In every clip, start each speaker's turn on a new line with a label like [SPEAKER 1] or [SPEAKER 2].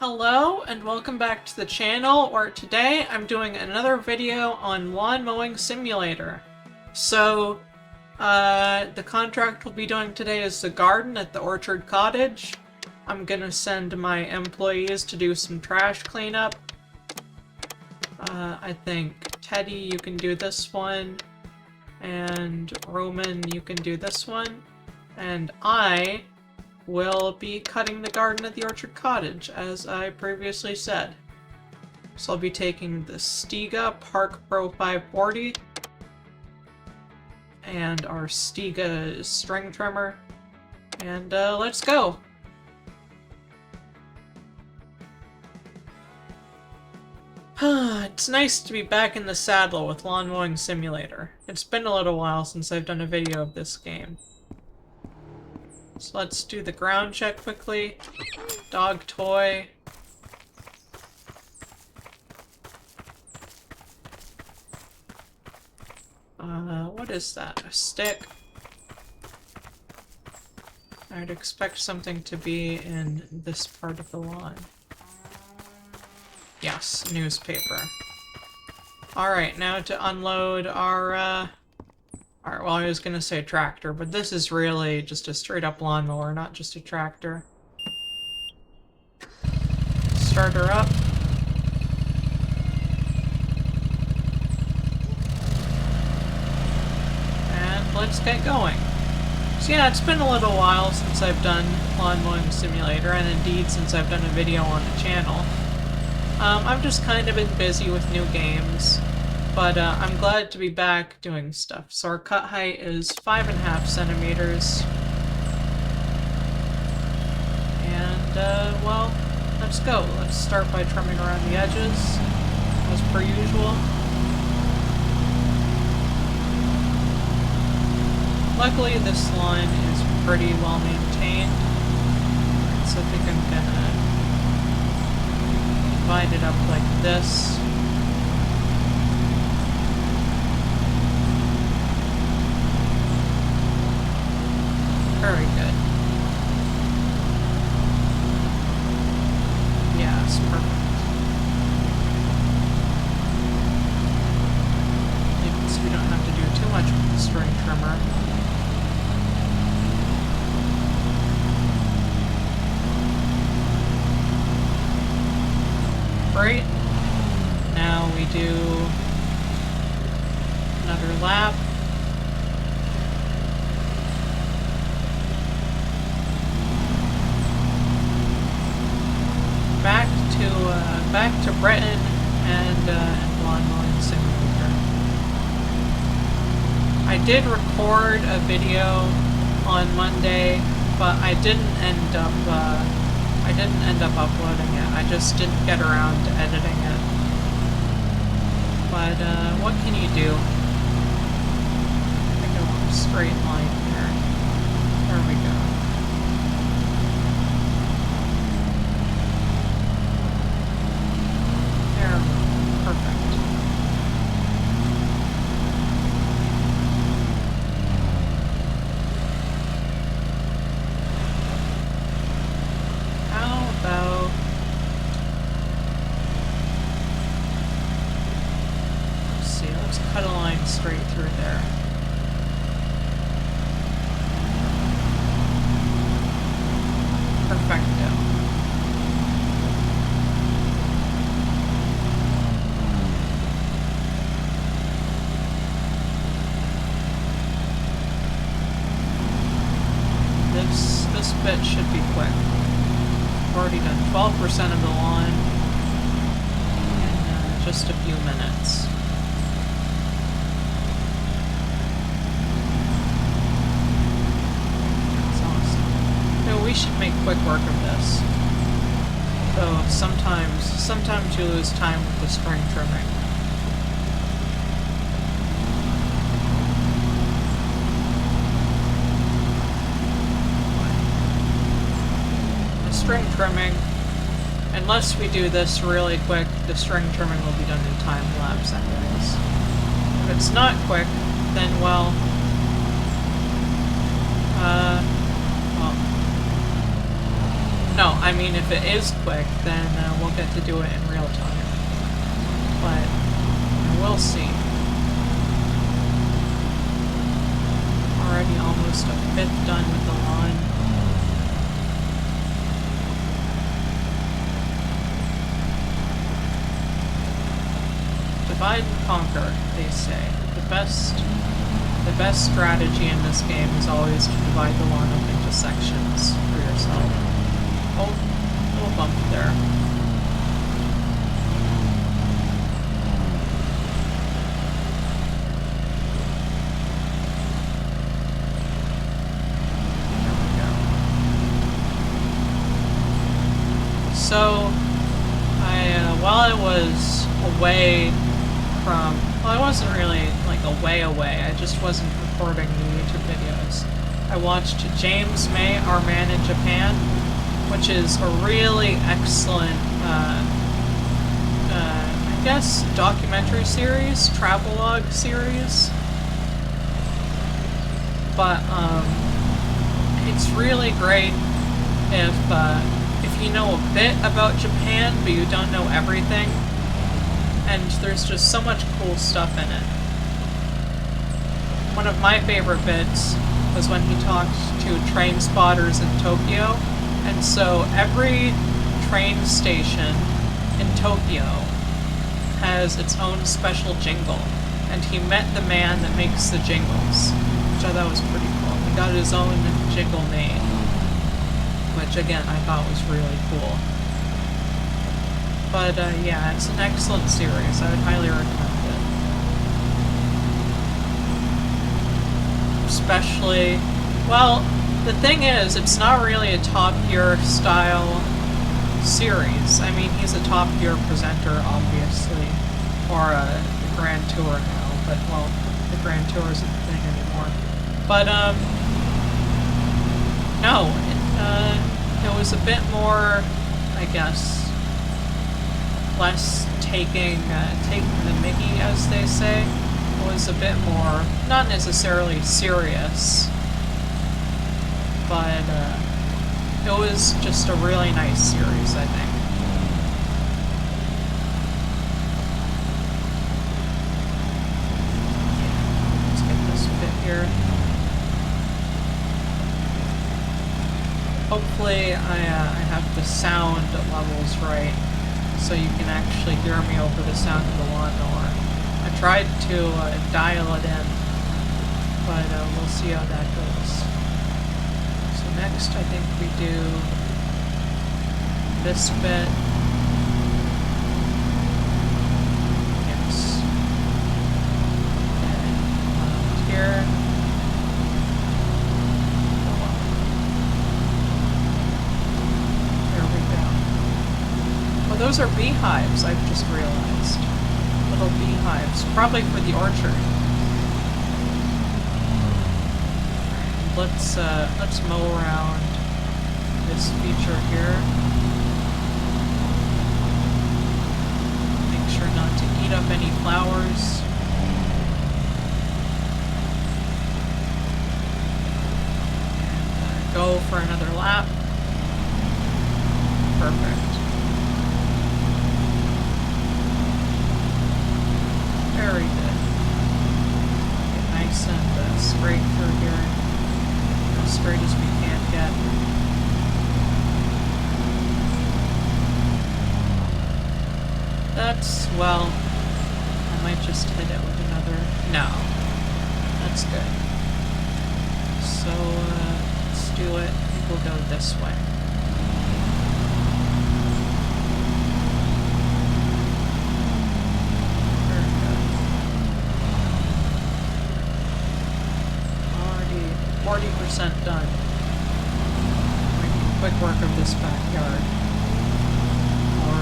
[SPEAKER 1] Hello and welcome back to the channel, where today I'm doing another video on Lawn Mowing Simulator. So, the contract we'll be doing today is the garden at the Orchard Cottage. I'm gonna send my employees to do some trash cleanup. I think Teddy, you can do this one, and Roman, you can do this one, and I will be cutting the garden at the Orchard Cottage, as I previously said. So I'll be taking the Stiga Park Pro 540 and our Stiga string trimmer, and let's go! It's nice to be back in the saddle with Lawn Mowing Simulator. It's been a little while since I've done a video of this game. So let's do the ground check quickly. Dog toy. What is that? A stick? I'd expect something to be in this part of the lawn. Yes, newspaper. Alright, now to unload our, well, I was gonna say tractor, but this is really just a straight-up lawnmower, not just a tractor. Start her up. And let's get going. So yeah, it's been a little while since I've done Lawn Mowing Simulator, and indeed since I've done a video on the channel. I've just kind of been busy with new games. But I'm glad to be back doing stuff. So our cut height is 5.5 centimeters. And, well, let's go. Let's start by trimming around the edges, as per usual. Luckily, this lawn is pretty well maintained. So I think I'm gonna divide it up like this. Very good. Yes, perfect. So we don't have to do too much with the string trimmer. Great. Now we do another lap. Back to Breton and Lawn Mowing Simulator. I did record a video on Monday, but I didn't end up uploading it. I just didn't get around to editing it. But what can you do? I think I want a straight line here. There we go. Perfect. How about... let's see, let's cut a line straight through there. Perfecto. This bit should be quick. I've already done 12% of the lawn in just a few minutes. That's awesome. No, we should make quick work of this. Though sometimes you lose time with the string trimming. String trimming, unless we do this really quick, the string trimming will be done in time lapse anyways. If it's not quick, then well, No, I mean if it is quick, then we'll get to do it in real time. But we'll see. Already almost a fifth done with the lawn. Divide and conquer, they say. The best strategy in this game is always to divide the lawn up into sections for yourself. Oh, little bump there. There we go. So, while I was away from, well, I wasn't really like away, I just wasn't recording the YouTube videos. I watched James May, Our Man in Japan, which is a really excellent, I guess, documentary series, travelogue series. But, it's really great if you know a bit about Japan, but you don't know everything. And there's just so much cool stuff in it. One of my favorite bits was when he talked to train spotters in Tokyo. And so every train station in Tokyo has its own special jingle. And he met the man that makes the jingles, which I thought was pretty cool. He got his own jingle made, which again I thought was really cool. But yeah, it's an excellent series. I would highly recommend it. Especially, well, the thing is, it's not really a Top Gear style series. I mean, he's a Top Gear presenter, obviously, or the Grand Tour now, but, well, the Grand Tour isn't a thing anymore. But, no, it was a bit more, I guess, less taking the mickey, as they say. It was a bit more, not necessarily serious, but it was just a really nice series, I think. Let's get this bit here. Hopefully I have the sound levels right, so you can actually hear me over the sound of the lawnmower. I tried to dial it in, but we'll see how that goes. So next I think we do this bit. Yes. And here. Oh, those are beehives, I've just realized. Little beehives, probably for the orchard. Let's mow around this feature here. Make sure not to eat up any flowers. And go for another lap. Perfect. Very good. Get nice and straight through here. As straight as we can get. That's, well, I might just hit it with another. No. That's good. So, let's do it. I think we'll go this way. Very good. Already 40% done. Making quick work of this backyard. Or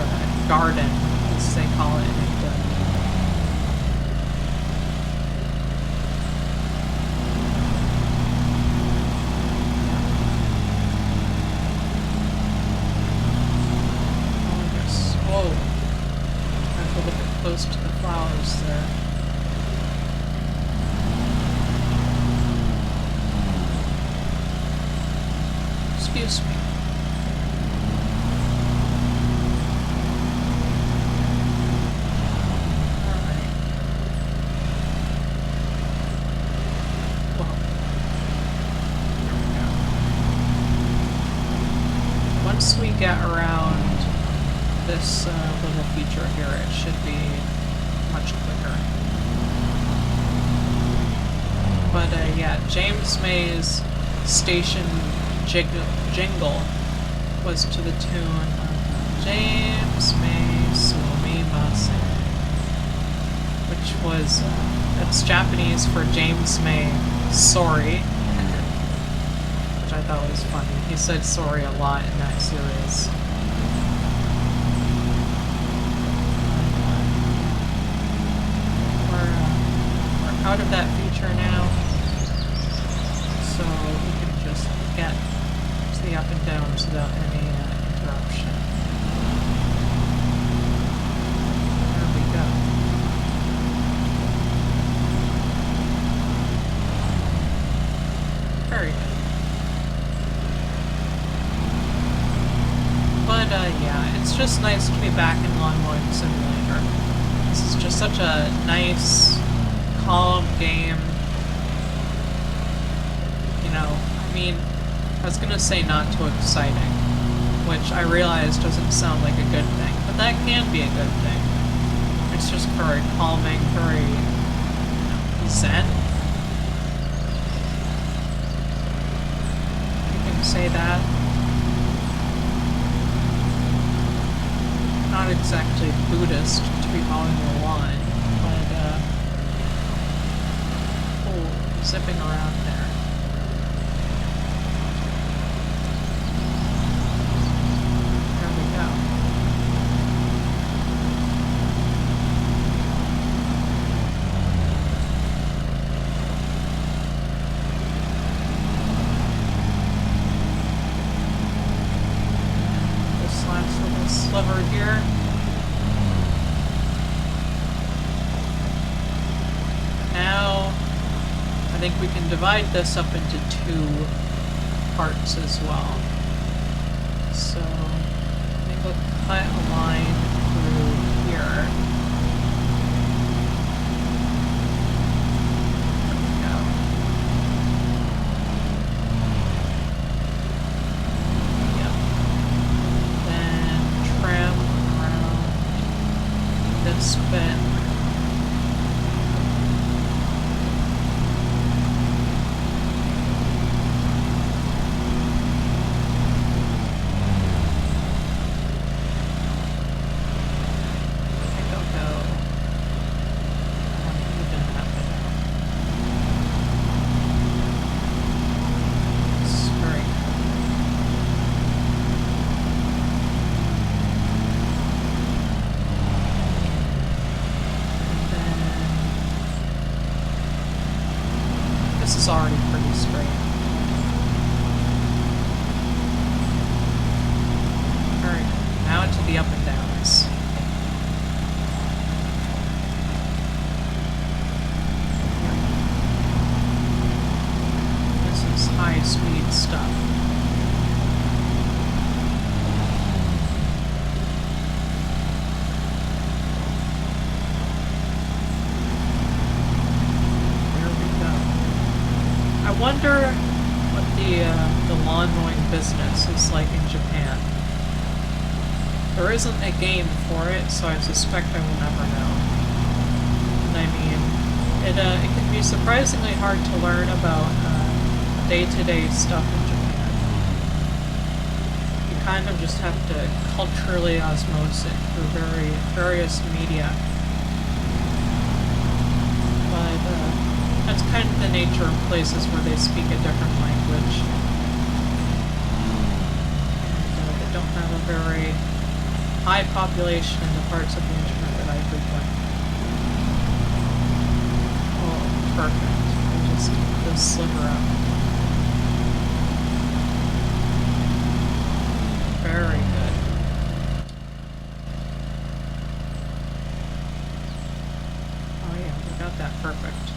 [SPEAKER 1] garden, as they call it in England. Whoa. I have to look at close to the flowers there. Excuse me. get around this little feature here, it should be much quicker. But yeah, James May's station jingle was to the tune of James May Sumimasen, which was, that's Japanese for James May, sorry, which I thought was funny. He said sorry a lot in that series. We're out of that feature now, so we can just get to the up and downs without any interruption. There we go. Very good. But yeah, it's just nice to be back in Lawn Mowing Simulator. This is just such a nice, calm game. You know, I mean, I was gonna say not too exciting, which I realize doesn't sound like a good thing, but that can be a good thing. It's just very calming, very, you know, zen. You can say that. Not exactly Buddhist to be mowing the lawn, but oh, zipping around there. Sliver here. Now, I think we can divide this up into two parts as well. So, I think we'll cut a line through here. There we go. Yep. Then trim around this bit. Is already pretty straight. Alright, now into the up and downs. This is high speed stuff. I wonder what the lawn mowing business is like in Japan. There isn't a game for it, so I suspect I will never know. And I mean, it can be surprisingly hard to learn about day-to-day stuff in Japan. You kind of just have to culturally osmose it through various media. But that's kind of the nature of places where they speak a different language. And they don't have a very high population in the parts of the internet that I frequent. Oh, perfect. I just keep this sliver up. Very good. Oh yeah, we got that perfect.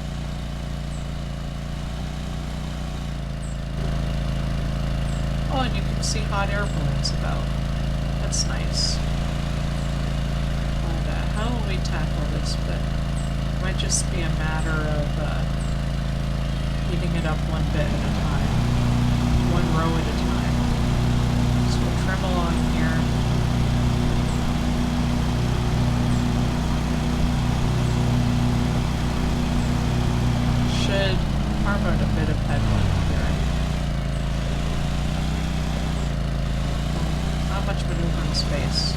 [SPEAKER 1] Oh, and you can see hot air balloons about. That's nice. But how will we tackle this bit? It might just be a matter of heating it up one bit at a time. One row at a time. So we'll trim along here. Should carve out a bit of headland here. Not much maneuvering space.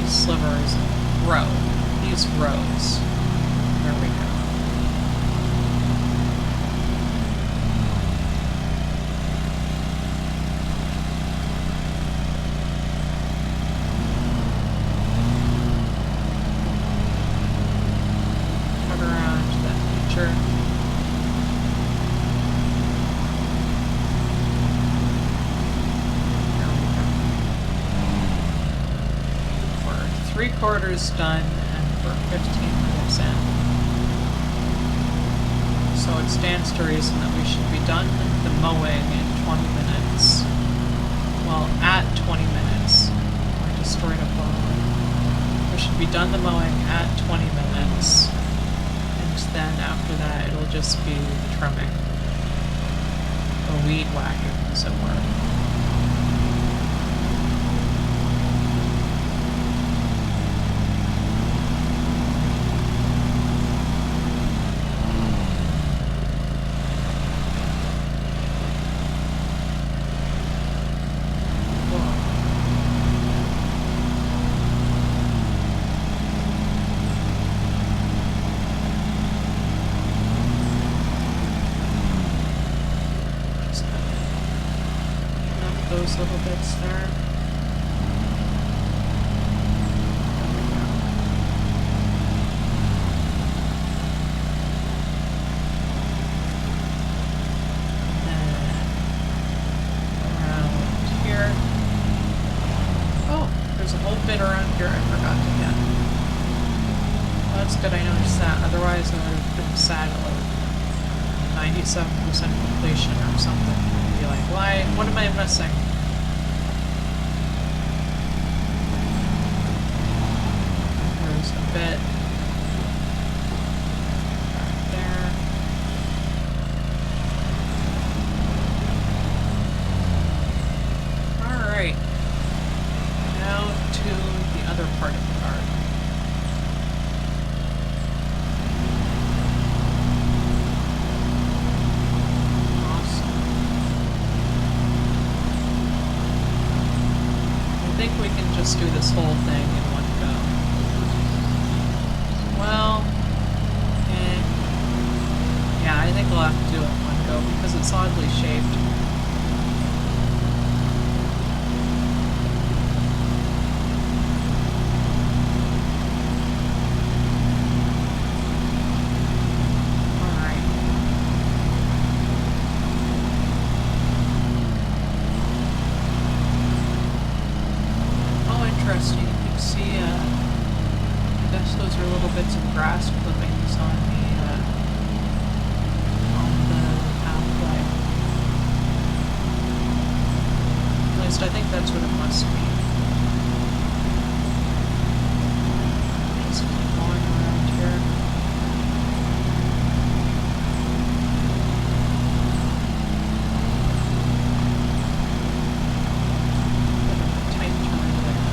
[SPEAKER 1] Slivers row. These rows. There we go. Cut around to that feature. Three-quarters done, and we're 15 minutes in. So it stands to reason that we should be done the mowing in 20 minutes. Well, at 20 minutes. I destroyed a bone. We should be done the mowing at 20 minutes. And then after that, it'll just be the trimming. The weed whacking, as it were. Those little bits there. And then around here. Oh, there's a whole bit around here I forgot to get. Well, that's good I noticed that. Otherwise I would have been sad at like 97% completion or something. I'd be like, why? What am I missing? Bit back there. Alright. Now to the other part of the garden. Awesome. I think we can just do this whole thing in one go. Well, yeah, I think we'll have to do it in one go because it's oddly shaped. Alright. Oh, interesting. You can see, I guess those are little bits of grass clippings on the pathway. At least I think that's what it must be. Just keep going around here. Tight turn there.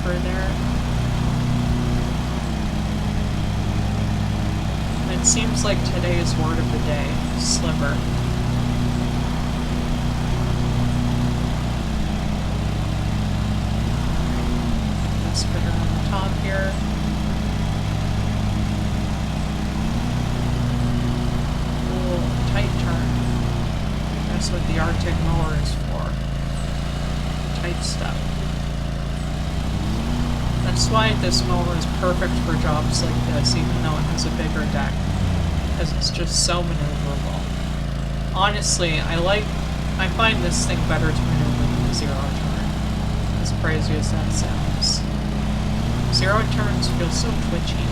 [SPEAKER 1] There. It seems like today's word of the day, sliver. Let's put her on the top here. That's what the Arctic mower is for. Tight stuff. That's why this mower is perfect for jobs like this, even though it has a bigger deck. Because it's just so maneuverable. Honestly, I find this thing better to maneuver than the zero turn. As crazy as that sounds. Zero turns feel so twitchy.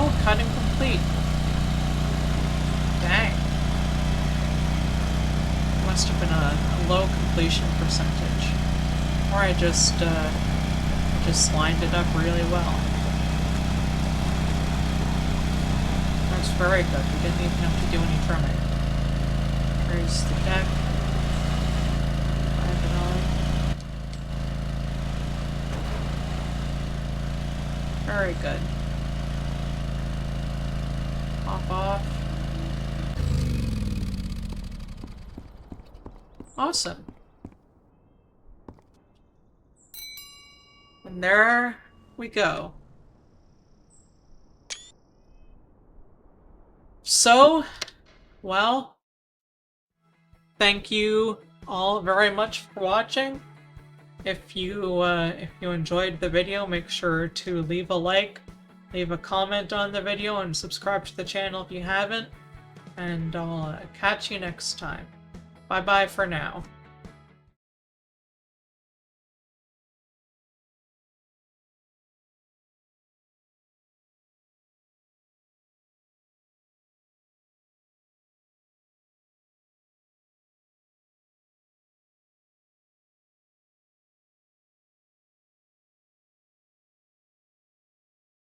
[SPEAKER 1] Oh, cutting complete. Dang. Must have been a low completion percentage. Or I just lined it up really well. That's very good. We didn't even have to do any trimming. Here's the deck. Very good. Pop off. Awesome. And there we go. So, well, thank you all very much for watching. If you enjoyed the video, make sure to leave a like, leave a comment on the video, and subscribe to the channel if you haven't. And I'll catch you next time. Bye-bye for now.